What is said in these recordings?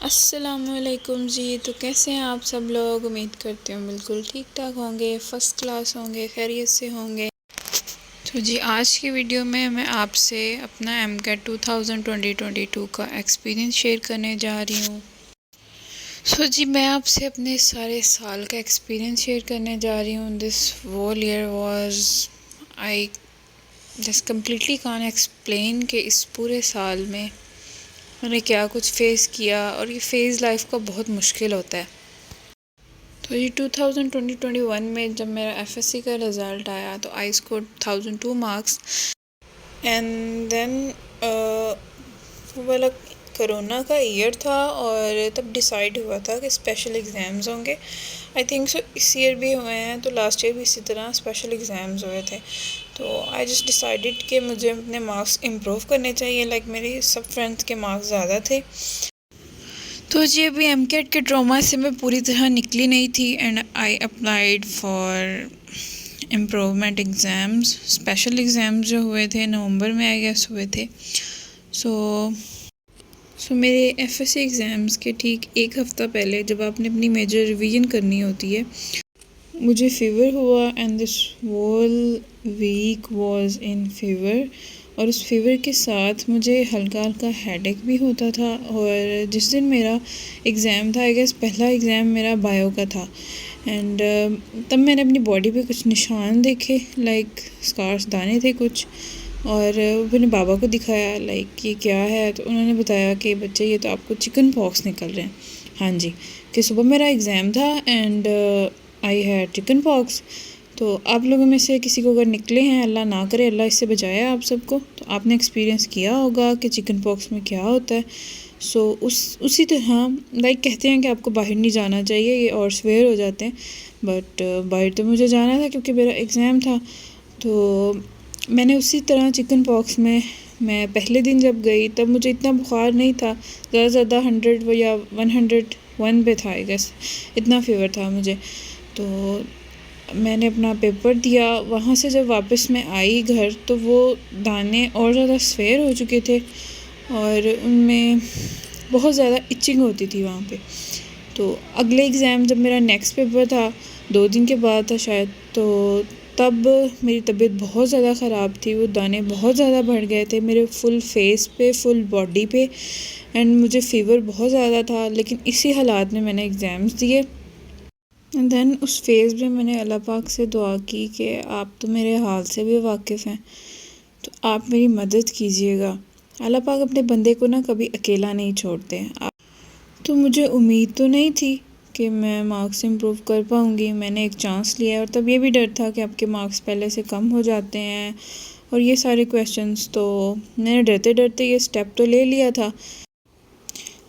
अस्सलामुअलैकुम जी। तो कैसे हैं आप सब लोग? उम्मीद करती हूँ बिल्कुल ठीक ठाक होंगे, फ़र्स्ट क्लास होंगे, खैरियत से होंगे। तो जी आज की वीडियो में मैं आपसे अपना एमकेट 2022 का एक्सपीरियंस शेयर करने जा रही हूँ। जी मैं आपसे अपने सारे साल का एक्सपीरियंस शेयर करने जा रही हूँ। This whole year was I just completely can't explain कि इस पूरे साल में मैंने क्या कुछ फ़ेस किया, और ये फ़ेज़ लाइफ का बहुत मुश्किल होता है। तो ये 2021 में जब मेरा एफएससी का रिज़ल्ट आया तो I score 1002 marks and then वो वाला कोरोना का ईयर था और तब डिसाइड हुआ था कि स्पेशल एग्ज़ाम्स होंगे। आई थिंक सो इस ईयर भी हुए हैं, तो लास्ट ईयर भी इसी तरह स्पेशल एग्ज़ाम्स हुए थे। तो आई जस्ट डिसाइडेड कि मुझे अपने मार्क्स इम्प्रूव करने चाहिए। लाइक मेरी सब फ्रेंड्स के मार्क्स ज़्यादा थे। तो जी अभी एमकेट के ट्रॉमा से मैं पूरी तरह निकली नहीं थी and I applied for improvement exams. Special exams जो हुए थे नवंबर में आई गेस हुए थे। सो मेरे एफएससी एग्ज़ाम्स के ठीक एक हफ़्ता पहले जब आपने अपनी मेजर रिवीजन करनी होती है, मुझे फ़ीवर हुआ and this whole week was in fever. और उस फीवर के साथ मुझे हल्का हल्का हेडेक भी होता था। और जिस दिन मेरा एग्ज़ाम था, आई गेस पहला एग्ज़ाम मेरा बायो का था, एंड तब मैंने अपनी बॉडी पे कुछ निशान देखे, लाइक स्कार्स दाने थे कुछ, और मैंने बाबा को दिखाया लाइक ये क्या है। तो उन्होंने बताया कि बच्चे ये तो आपको चिकन पॉक्स निकल रहे हैं। हाँ जी, कि सुबह मेरा एग्ज़ाम था and I had chicken pox. तो आप लोगों में से किसी को अगर निकले हैं, अल्लाह ना करे, अल्लाह इससे बचाए आप सबको, तो आपने एक्सपीरियंस किया होगा कि चिकन पॉक्स में क्या होता है। उसी तरह लाइक कहते हैं कि आपको बाहर नहीं जाना चाहिए, ये और सवेयर हो जाते हैं, बट बाहर तो मुझे जाना था क्योंकि मेरा एग्ज़ाम था। तो मैंने उसी तरह चिकन पॉक्स में मैं पहले दिन जब गई तब मुझे इतना बुखार नहीं था, ज़्यादा से ज़्यादा 100 या 101 पे था आई गेस, इतना फीवर था मुझे। तो मैंने अपना पेपर दिया, वहाँ से जब वापस मैं आई घर तो वो दाने और ज़्यादा सफ़ेद हो चुके थे और उनमें बहुत ज़्यादा इचिंग होती थी वहाँ पे। तो अगले एग्ज़ाम जब मेरा नेक्स्ट पेपर था, 2 दिन के बाद था शायद, तो तब मेरी तबीयत बहुत ज़्यादा ख़राब थी। वो दाने बहुत ज़्यादा बढ़ गए थे मेरे फुल फेस पे, फुल बॉडी पे, एंड मुझे फ़ीवर बहुत ज़्यादा था। लेकिन इसी हालात में मैंने एग्ज़ाम्स दिए एंड देन उस फेज़ में मैंने अल्लाह पाक से दुआ की कि आप तो मेरे हाल से भी वाकिफ़ हैं, तो आप मेरी मदद कीजिएगा। अल्लाह पाक अपने बंदे को ना कभी अकेला नहीं छोड़ते हैं। तो मुझे उम्मीद तो नहीं थी कि मैं मार्क्स इम्प्रूव कर पाऊँगी। मैंने एक चांस लिया और तब ये भी डर था कि आपके मार्क्स पहले से कम हो जाते हैं और ये सारे क्वेश्चंस। तो मैंने डरते डरते ये स्टेप तो ले लिया था,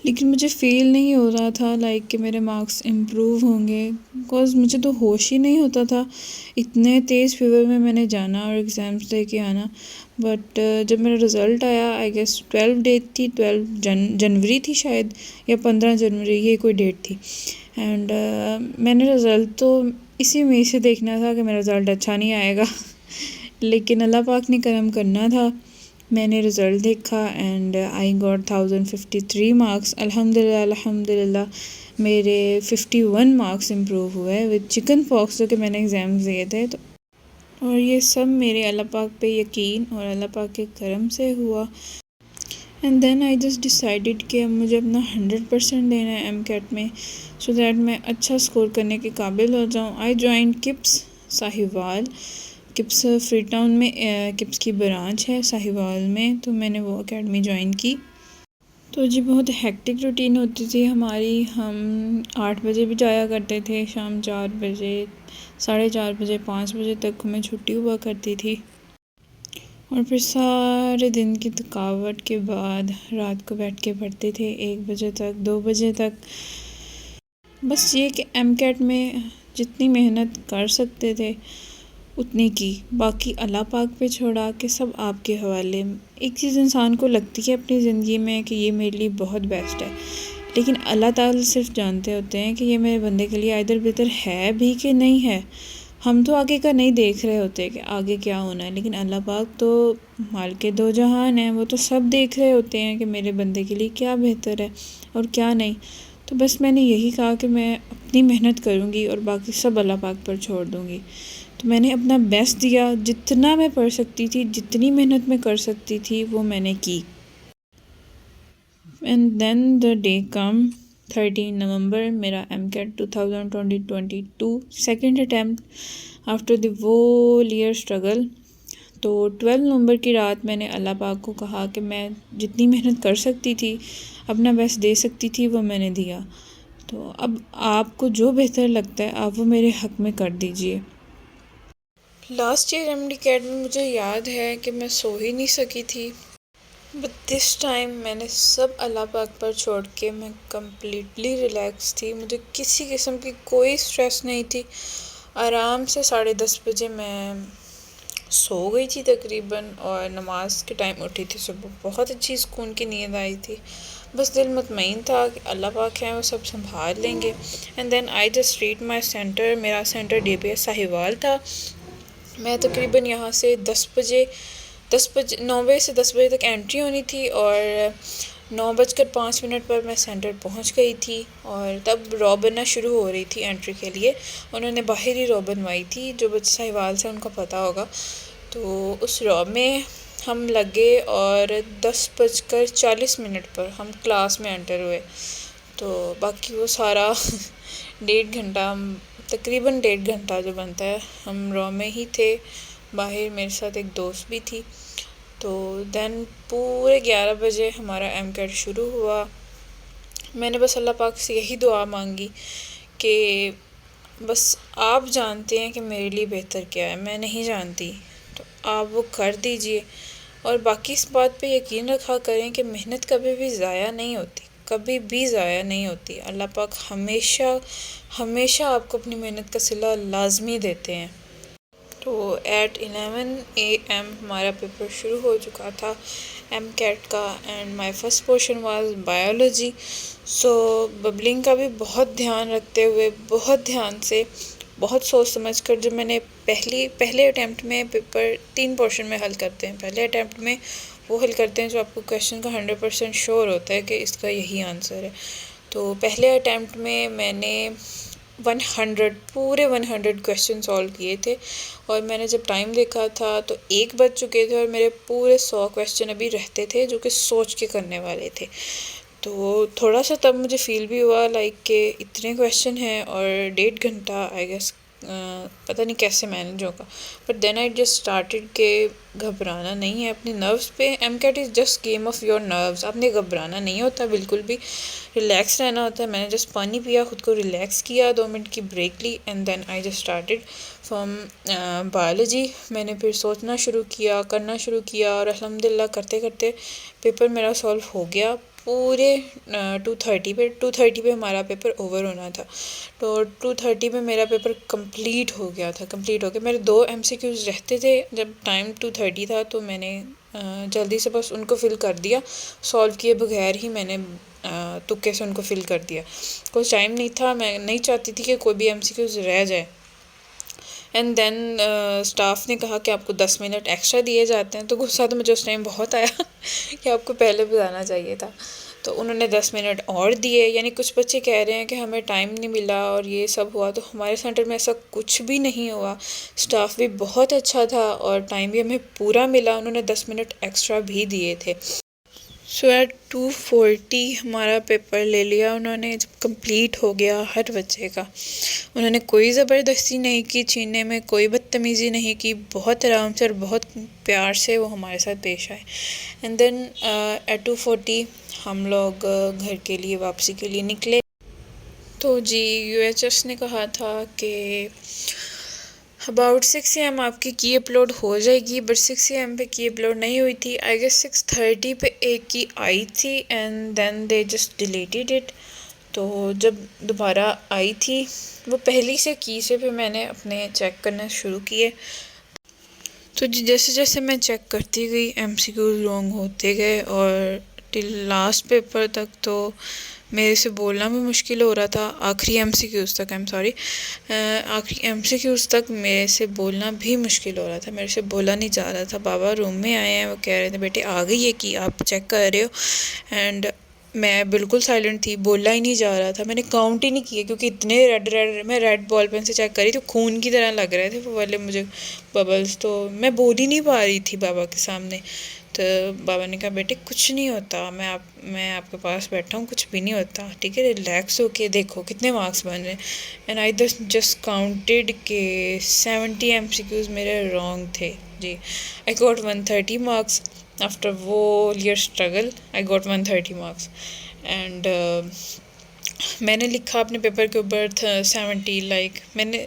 लेकिन मुझे फ़ील नहीं हो रहा था लाइक कि मेरे मार्क्स इम्प्रूव होंगे, बिकॉज़ मुझे तो होश ही नहीं होता था। इतने तेज़ फीवर में मैंने जाना और एग्ज़ाम्स दे के आना। बट जब मेरा रिज़ल्ट आया, आई गेस 12 डेट थी, 12 जनवरी थी शायद, या 15 जनवरी, ये कोई डेट थी। एंड मैंने रिज़ल्ट तो इसी उम्मीद से देखना था कि मेरा रिज़ल्ट अच्छा नहीं आएगा लेकिन अल्लाह पाक ने करम करना था। मैंने रिज़ल्ट देखा एंड आई गॉट 1053 मार्क्स। अल्हम्दुलिल्लाह मेरे 51 मार्क्स इम्प्रूव हुए विद चिकन पॉक्स जो कि मैंने एग्ज़ाम दिए थे। तो और ये सब मेरे अल्लाह पाक पे यकीन और अल्लाह पाक के करम से हुआ। And then I just decided कि अब मुझे अपना 100% देना है एमकेट में, सो दैट मैं अच्छा स्कोर करने के काबिल हो जाऊँ। I join KIPS Sahiwal. KIPS free town में किप्स की ब्रांच है साहिवाल में, तो मैंने वो एकेडमी ज्वाइन की। तो जी बहुत हेक्टिक रूटीन होती थी हमारी। हम 8 बजे भी जाया करते थे, शाम 4 बजे, 4:30 बजे, 5 बजे तक हमें छुट्टी हुआ करती थी। और फिर सारे दिन की थकावट के बाद रात को बैठ के पढ़ते थे 1 बजे तक, 2 बजे तक। बस ये कि एमकेट में जितनी मेहनत कर सकते थे उतनी की, बाकी अल्लाह पाक पे छोड़ा कि सब आपके हवाले। एक चीज़ इंसान को लगती है अपनी ज़िंदगी में कि ये मेरे लिए बहुत बेस्ट है, लेकिन अल्लाह ताला सिर्फ जानते होते हैं कि ये मेरे बंदे के लिए इधर बेहतर है भी कि नहीं है। हम तो आगे का नहीं देख रहे होते कि आगे क्या होना है, लेकिन अल्लाह पाक तो मालिक दो जहान है, वो तो सब देख रहे होते हैं कि मेरे बंदे के लिए क्या बेहतर है। और क्या नहीं। तो बस मैंने यही कहा कि मैं अपनी मेहनत करूँगी और बाकी सब अल्लाह पाक पर छोड़ दूँगी। तो मैंने अपना बेस्ट दिया, जितना मैं पढ़ सकती थी, जितनी मेहनत मैं कर सकती थी वो मैंने की। And then the day come 13 November, मेरा MCAT 2022 second attempt after the whole year struggle. तो 12 नवंबर की रात मैंने अल्लाह पाक को कहा कि मैं जितनी मेहनत कर सकती थी, अपना बेस्ट दे सकती थी, वो मैंने दिया। तो अब आपको जो बेहतर लगता है आप वो मेरे हक़ में कर दीजिए। लास्ट ईयर MD कैट में मुझे याद है कि मैं सो ही नहीं सकी थी, बट दिस टाइम मैंने सब अल्लाह पाक पर छोड़ के मैं कम्प्लीटली रिलैक्स थी। मुझे किसी किस्म की कोई स्ट्रेस नहीं थी। आराम से 10:30 बजे मैं सो गई थी तकरीबन, और नमाज के टाइम उठी थी सुबह। बहुत अच्छी सुकून की नींद आई थी। बस दिल मुतमईन था कि अल्लाह पाक हैं, वो सब संभाल लेंगे। And then I just read my centre. मेरा सेंटर DBS साहिवाल था। मैं तकरीबन यहाँ से 9 बजे से 10 बजे तक एंट्री होनी थी, और 9:05 पर मैं सेंटर पहुँच गई थी। और तब रॉ बनना शुरू हो रही थी एंट्री के लिए। उन्होंने बाहरी रॉ बनवाई थी, जो बच्चे साहिवाल से उनको पता होगा। तो उस रॉ में हम लगे, और 10:40 पर हम क्लास में एंटर हुए। तो बाकी वो सारा 1.5 घंटा, तकरीबन 1.5 घंटा जो बनता है, हम रॉ में ही थे। बाहर मेरे साथ एक दोस्त भी थी। तो देन पूरे 11 बजे हमारा MCAT शुरू हुआ। मैंने बस अल्लाह पाक से यही दुआ मांगी कि बस आप जानते हैं कि मेरे लिए बेहतर क्या है, मैं नहीं जानती, तो आप वो कर दीजिए। और बाकी इस बात पे यकीन रखा करें कि मेहनत कभी भी ज़ाया नहीं होती, कभी भी ज़ाया नहीं होती। अल्लाह पाक हमेशा हमेशा आपको अपनी मेहनत का सिला लाजमी देते हैं। तो एट 11 AM हमारा पेपर शुरू हो चुका था MCAT का, and my first portion was biology. So bubbling का भी बहुत ध्यान रखते हुए, बहुत ध्यान से, बहुत सोच समझ कर, जब मैंने पहले अटैम्प्ट में पेपर 3 पोर्शन में हल करते हैं। पहले अटैम्प्ट में वो हल करते हैं जो आपको क्वेश्चन का 100% श्योर होता है कि इसका यही आंसर है। तो पहले अटैम्प्ट में मैंने 100 क्वेश्चन सॉल्व किए थे, और मैंने जब टाइम देखा था तो 1 बज चुके थे, और मेरे पूरे 100 क्वेश्चन अभी रहते थे जो कि सोच के करने वाले थे। तो थोड़ा सा तब मुझे फ़ील भी हुआ लाइक कि इतने क्वेश्चन हैं और 1.5 घंटा, आई गेस पता नहीं कैसे मैनेज होगा। But then I just started के घबराना नहीं है अपने नर्व्स पे। MCAT is just game of your nerves. आपने घबराना नहीं होता, बिल्कुल भी रिलैक्स रहना होता है। मैंने जस्ट पानी पिया, ख़ुद को रिलैक्स किया, 2 मिनट की ब्रेक ली, and then I just started from biology. मैंने फिर सोचना शुरू किया, करना शुरू किया, और अल्हम्दुलिल्लाह करते करते पेपर मेरा सॉल्व हो गया पूरे 2:30 पे हमारा पेपर ओवर होना था। तो 2:30 पे मेरा पेपर कंप्लीट हो गया था। कंप्लीट हो गया। मेरे 2 MCQs रहते थे जब टाइम 2:30 था, तो मैंने जल्दी से बस उनको फ़िल कर दिया, सॉल्व किए बगैर ही मैंने तुक्के से उनको फ़िल कर दिया। कुछ टाइम नहीं था, मैं नहीं चाहती थी कि कोई भी MCQs रह जाए। एंड देन स्टाफ ने कहा कि आपको 10 मिनट एक्स्ट्रा दिए जाते हैं। तो गुस्सा तो मुझे उस टाइम बहुत आया कि आपको पहले बताना चाहिए था। तो उन्होंने 10 मिनट और दिए। यानी कुछ बच्चे कह रहे हैं कि हमें टाइम नहीं मिला और ये सब हुआ, तो हमारे सेंटर में ऐसा कुछ भी नहीं हुआ। स्टाफ भी बहुत अच्छा था और टाइम भी हमें पूरा मिला। उन्होंने 10 मिनट एक्स्ट्रा भी दिए थे। सो एट 2:40 हमारा पेपर ले लिया उन्होंने, जब कंप्लीट हो गया हर बच्चे का। उन्होंने कोई ज़बरदस्ती नहीं की छीनने में, कोई बदतमीज़ी नहीं की। बहुत आराम से और बहुत प्यार से वो हमारे साथ पेश आए। एंड देन एट 2:40 हम लोग घर के लिए वापसी के लिए निकले। तो जी UHS ने कहा था कि अबाउट 6 AM आपकी की अपलोड हो जाएगी, बट 6 AM पे की अपलोड नहीं हुई थी। आई गेस 6:30 पे एक की आई थी, and then they just deleted it. तो जब दोबारा आई थी, वो पहली से की से फिर मैंने अपने चेक करना शुरू किए। तो जैसे जैसे मैं चेक करती गई MCQs लॉन्ग होते गए, और टिल लास्ट पेपर तक तो मेरे से बोलना भी मुश्किल हो रहा था। आखिरी MCQs तक, आखिरी MCQs तक मेरे से बोलना भी मुश्किल हो रहा था। मेरे से बोला नहीं जा रहा था। बाबा रूम में आए हैं, वो कह रहे थे बेटे आ गई है कि आप चेक कर रहे हो। एंड मैं बिल्कुल साइलेंट थी, बोला ही नहीं जा रहा था, मैंने काउंट ही नहीं किया क्योंकि इतने रेड रेड, मैं रेड बॉल पेन से चेक करी तो खून की तरह लग रहे थे वो वाले मुझे बबल्स, तो मैं बोल ही नहीं पा रही थी बाबा के सामने। तो बाबा ने कहा बेटे कुछ नहीं होता, मैं आपके पास बैठा हूँ, कुछ भी नहीं होता, ठीक है, रिलैक्स होके देखो कितने मार्क्स बन रहे हैं। एंड आई जस्ट काउंटेड के 70 MCQs मेरे रॉन्ग थे जी। आई गॉट 130 मार्क्स आफ्टर वो year struggle, I got 130 marks. And मैंने लिखा अपने पेपर के ऊपर 70, लाइक मैंने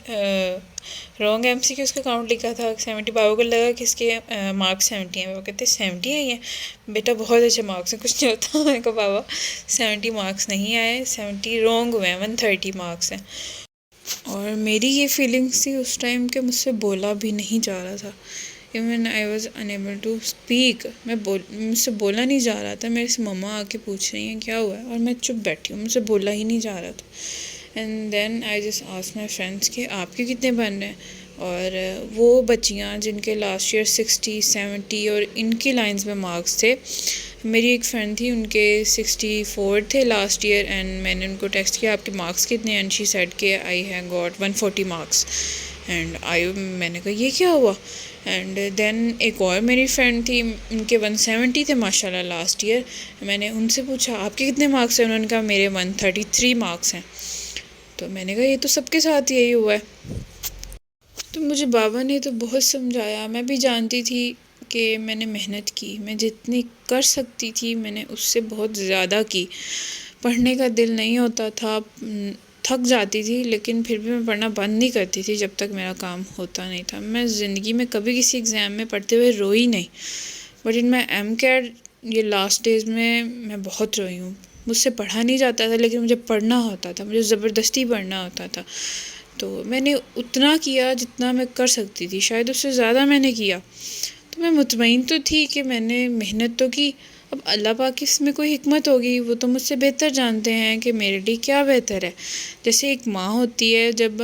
रॉन्ग MCQs का काउंट लिखा था 70। बाबा को लगा कि इसके मार्क्स 70 हैं, वो कहते 70 है ये बेटा, बहुत अच्छे मार्क्स हैं, कुछ नहीं होता। मैंने कहा बाबा 70 मार्क्स नहीं आए, 70 रॉन्ग हुए हैं, 130 मार्क्स हैं। और मेरी ये फीलिंग्स थी उस टाइम के मुझसे बोला भी नहीं जा रहा था, even I was unable to speak, मुझसे बोला नहीं जा रहा था। मेरे से मम्मा आके पूछ रही हैं क्या हुआ है और मैं चुप बैठी हूँ, मुझसे बोला ही नहीं जा रहा था। And then I just asked my friends कि आपके कितने बन रहे हैं, और वो बच्चियाँ जिनके लास्ट ईयर 60, 70 और इनकी लाइंस में मार्क्स थे, मेरी एक फ्रेंड थी उनके 64 थे लास्ट ईयर, एंड मैंने उनको टेक्स्ट किया आपके मार्क्स कितने, एंड शी सेड के I have got 140 marks. And मैंने कहा ये क्या हुआ। एंड देन एक और मेरी फ्रेंड थी, उनके 170 थे माशाल्लाह लास्ट ईयर। मैंने उनसे पूछा आपके कितने मार्क्स हैं, उन्होंने कहा मेरे 133 मार्क्स हैं। तो मैंने कहा ये तो सबके साथ यही हुआ है। तो मुझे बाबा ने तो बहुत समझाया, मैं भी जानती थी कि मैंने मेहनत की, मैं जितनी कर सकती थी मैंने उससे बहुत ज़्यादा की। पढ़ने का दिल नहीं होता था, थक जाती थी, लेकिन फिर भी मैं पढ़ना बंद नहीं करती थी जब तक मेरा काम होता नहीं था। मैं ज़िंदगी में कभी किसी एग्ज़ाम में पढ़ते हुए रोई नहीं, बट इन माई MCAT ये लास्ट डेज में मैं बहुत रोई हूँ। मुझसे पढ़ा नहीं जाता था लेकिन मुझे पढ़ना होता था, मुझे ज़बरदस्ती पढ़ना होता था। तो मैंने उतना किया जितना मैं कर सकती थी, शायद उससे ज़्यादा मैंने किया। तो मैं मुतमईन तो थी कि मैंने मेहनत तो की, अब अल्लाह पाक की इसमें कोई हिकमत होगी, वो तो मुझसे बेहतर जानते हैं कि मेरे लिए क्या बेहतर है। जैसे एक माँ होती है, जब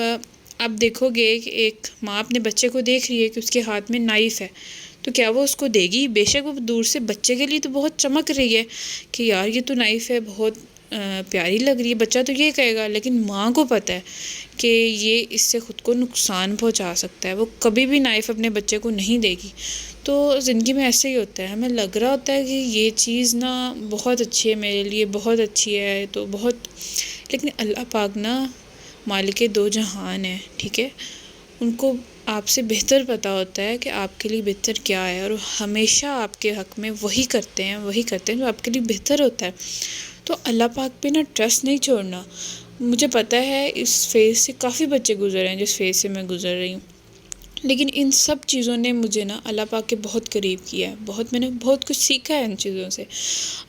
आप देखोगे कि एक माँ अपने बच्चे को देख रही है कि उसके हाथ में नाइफ़ है, तो क्या वो उसको देगी? बेशक वो दूर से बच्चे के लिए तो बहुत चमक रही है कि यार ये तो नाइफ़ है, बहुत प्यारी लग रही है, बच्चा तो ये कहेगा, लेकिन माँ को पता है कि ये इससे ख़ुद को नुकसान पहुंचा सकता है, वो कभी भी नाइफ़ अपने बच्चे को नहीं देगी। तो ज़िंदगी में ऐसे ही होता है, हमें लग रहा होता है कि ये चीज़ ना बहुत अच्छी है मेरे लिए, बहुत अच्छी है तो बहुत, लेकिन अल्लाह पाक ना मालिक दो जहान है, ठीक है, उनको आपसे बेहतर पता होता है कि आपके लिए बेहतर क्या है, और हमेशा आपके हक़ में वही करते हैं जो आपके लिए बेहतर होता है। तो अल्लाह पाक पे ना ट्रस्ट नहीं छोड़ना। मुझे पता है इस फेज़ से काफ़ी बच्चे गुज़रे हैं जिस फेज़ से मैं गुज़र रही हूँ, लेकिन इन सब चीज़ों ने मुझे ना अल्लाह पाक के बहुत करीब किया है, मैंने बहुत कुछ सीखा है इन चीज़ों से।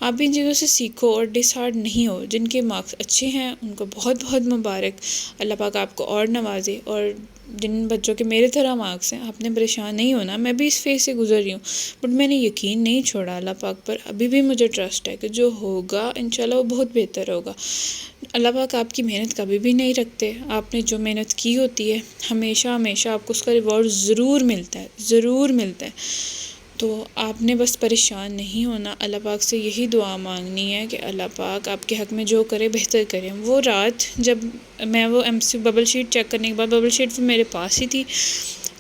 आप भी इन चीज़ों से सीखो और डिसहार्ड नहीं हो। जिनके मार्क्स अच्छे हैं उनको बहुत बहुत मुबारक, अल्लाह पाक आपको और नवाजे। और जिन बच्चों के मेरे तरह मार्क्स हैं, आपने परेशान नहीं होना। मैं भी इस फेज़ से गुज़र रही हूँ, बट मैंने यकीन नहीं छोड़ा अल्लाह पाक पर। अभी भी मुझे ट्रस्ट है कि जो होगा इंशाल्लाह वो बहुत बेहतर होगा। अल्लाह पाक आपकी मेहनत कभी भी नहीं रखते। आपने जो मेहनत की होती है हमेशा हमेशा आपको उसका रिवॉर्ड ज़रूर मिलता है, ज़रूर मिलता है। तो आपने बस परेशान नहीं होना, अल्लाह पाक से यही दुआ मांगनी है कि अल्लाह पाक आपके हक़ में जो करे बेहतर करे। वो रात जब मैं वो MCQ बबल शीट चेक करने के बाद, बबल शीट फिर मेरे पास ही थी,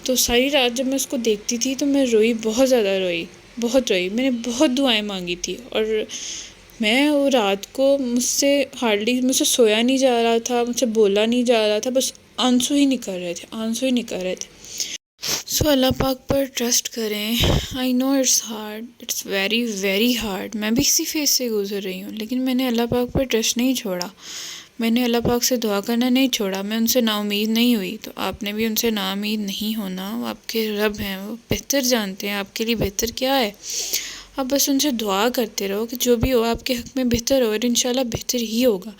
तो सारी रात जब मैं उसको देखती थी तो मैं रोई, बहुत ज़्यादा रोई, बहुत रोई। मैंने बहुत दुआएं मांगी थी, और मैं वो रात को मुझसे सोया नहीं जा रहा था, मुझसे बोला नहीं जा रहा था, बस आंसू ही निकल रहे थे, आंसू ही निकल रहे थे। सो अल्लाह पाक पर ट्रस्ट करें। I know it's hard, it's very very hard. मैं भी इसी फेज़ से गुज़र रही हूँ, लेकिन मैंने अल्लाह पाक पर ट्रस्ट नहीं छोड़ा, मैंने अल्लाह पाक से दुआ करना नहीं छोड़ा, मैं उनसे नाउमीद नहीं हुई। तो आपने भी उनसे नाउमीद नहीं होना। वो आपके रब हैं, वो बेहतर जानते हैं आपके लिए बेहतर क्या है। आप बस उनसे दुआ करते रहो कि जो भी हो आपके हक़ में बेहतर हो, और इंशाल्लाह बेहतर ही होगा।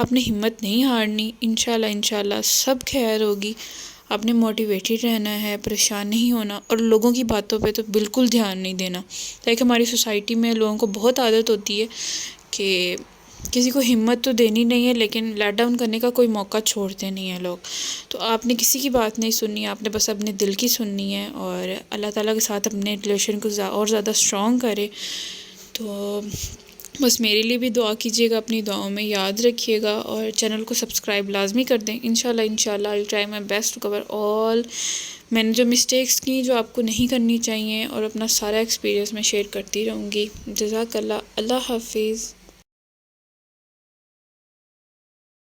आपने हिम्मत नहीं हारनी, इंशाल्लाह इंशाल्लाह सब खैर होगी। आपने मोटिवेटेड रहना है, परेशान नहीं होना, और लोगों की बातों पे तो बिल्कुल ध्यान नहीं देना। लाइक हमारी सोसाइटी में लोगों को बहुत आदत होती है कि किसी को हिम्मत तो देनी नहीं है, लेकिन लेट डाउन करने का कोई मौका छोड़ते नहीं हैं लोग। तो आपने किसी की बात नहीं सुननी, आपने बस अपने दिल की सुननी है, और अल्लाह ताला के साथ अपने रिलेशन को और ज़्यादा स्ट्रॉन्ग करे। तो बस मेरे लिए भी दुआ कीजिएगा, अपनी दुआओं में याद रखिएगा और चैनल को सब्सक्राइब लाजमी कर दें। इंशाल्लाह I try my best to cover all. मैंने जो मिस्टेक्स की जो आपको नहीं करनी चाहिए, और अपना सारा एक्सपीरियंस मैं शेयर करती रहूँगी। जज़ाकल्लाह, अल्लाह हाफिज़।